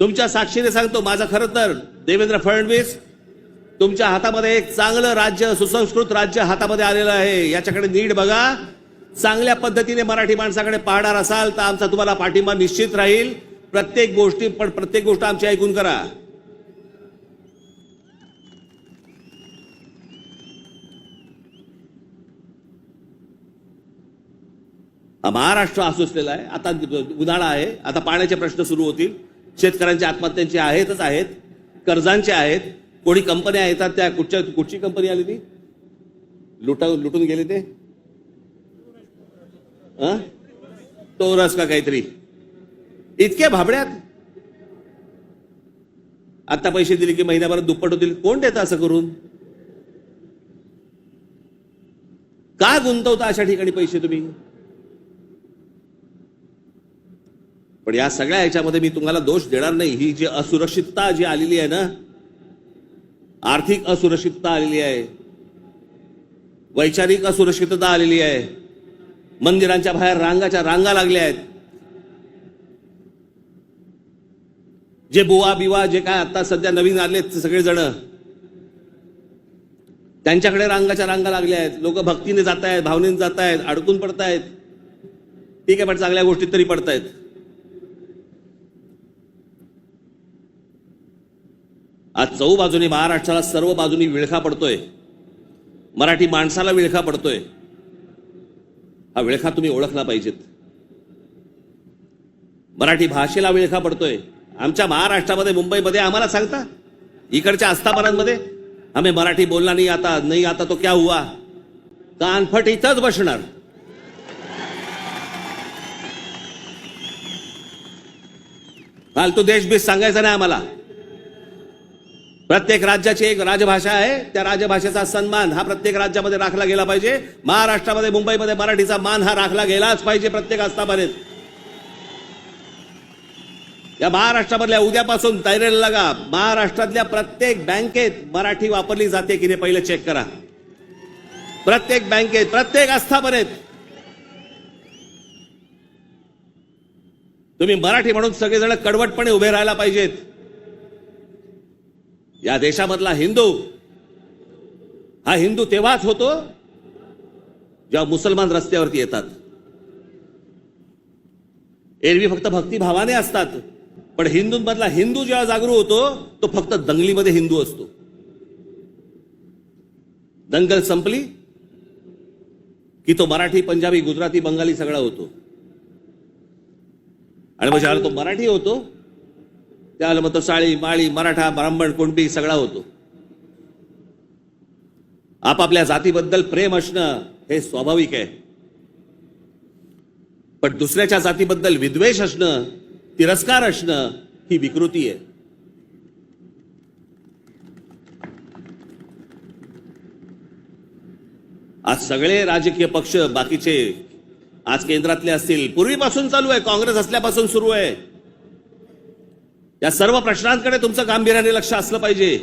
तुमच्या साक्षीने सांगतो, माझं खरं तर देवेंद्र फडणवीस तुमच्या हातामध्ये एक चांगलं राज्य, सुसंस्कृत राज्य हातामध्ये आलेलं आहे, याच्याकडे नीट बघा. चांगल्या पद्धतीने मराठी माणसाकडे पाहणार असाल तर आमचा तुम्हाला पाठिंबा निश्चित राहील. प्रत्येक गोष्ट आमची ऐकून करा. महाराष्ट्र आसुसलेला आहे. आता उन्हाळा आहे, आता पाण्याचे प्रश्न सुरू होतील. शेतकऱ्यांच्या आत्महत्यांचे आहेतच आहेत, कर्जांचे आहेत. कोणी कंपन्या येतात, त्या कुठची कंपनी आली ती लुटून गेले ते टोरस का काहीतरी, इतके भाबड्यात. आता पैसे दिले की महिन्याभरात दुप्पट होतील. कोण देतं असं करून? का गुंतवता अशा ठिकाणी पैसे तुम्ही? पण या सगळ्या याच्यामध्ये मी तुम्हाला दोष देणार नाही. ही जी असुरक्षितता जी आलेली आहे ना, आर्थिक असुरक्षितता आलेली आहे, वैचारिक असुरक्षितता आलेली आहे, मंदिरांच्या बाहेर रांगा लागल्या आहेत. जे बुवा बिवा जे काय आता सध्या नवीन आले सगळेजण, त्यांच्याकडे रांगा लागल्या आहेत. लोक भक्तीने जात आहेत, भावनेने जात आहेत, अडकून पडतायत. ठीक आहे, पण चांगल्या गोष्टीत तरी पडतायत. आज चहूबाजूने महाराष्ट्राला सर्व बाजूनी विळखा पडतोय. मराठी माणसाला विळखा पडतोय. हा विळखा तुम्ही ओळखला पाहिजेत. मराठी भाषेला विळखा पडतोय. आमच्या महाराष्ट्रामध्ये, मुंबईमध्ये आम्हाला सांगता, इकडच्या आस्थापनांमध्ये आम्ही मराठी बोलला नाही आता तो क्या हुआ, कानफट इथंच बसणार. फालतू देशबीस सांगायचं नाही आम्हाला. प्रत्येक राज्याची एक राजभाषा आहे, त्या राजभाषेचा सन्मान हा प्रत्येक राज्यामध्ये राखला गेला पाहिजे. महाराष्ट्रामध्ये, मुंबईमध्ये मराठीचा मान हा राखला गेलाच पाहिजे प्रत्येक आस्थापनेत. या महाराष्ट्रामधल्या उद्यापासून तयारीला लागा. महाराष्ट्रातल्या प्रत्येक बँकेत मराठी वापरली जाते की नाही पहिलं चेक करा. प्रत्येक बँकेत, प्रत्येक आस्थापनेत तुम्ही मराठी म्हणून सगळेजण कडवटपणे उभे राहायला पाहिजेत. या देशामधला हिंदू हा हिंदू तेव्हाच होतो जेव्हा मुसलमान रस्त्यावरती येतात. एरवी फक्त भक्तिभावाने असतात, पण हिंदूंमधला हिंदू जेव्हा जागरूक होतो तो फक्त दंगलीमध्ये हिंदू असतो. दंगल संपली की तो मराठी, पंजाबी, गुजराती, बंगाली सगळा होतो. आणि मग ज्यावेळेला तो मराठी होतो त्यावेळेला मग तो साळी, माळी, मराठा, ब्राह्मण, कुणबी सगळा होतो. आपापल्या जातीबद्दल प्रेम असणं हे स्वाभाविक आहे, पण दुसऱ्याच्या जातीबद्दल विद्वेष असणं, तिरस्कार असणं ही विकृती आहे. आज सगळे राजकीय पक्ष बाकीचे, आज केंद्रातले असतील, पूर्वीपासून चालू आहे, काँग्रेस असल्यापासून सुरू आहे. या सर्व प्रश्नांकडे तुमचं गांभीर्याने लक्ष असलं पाहिजे.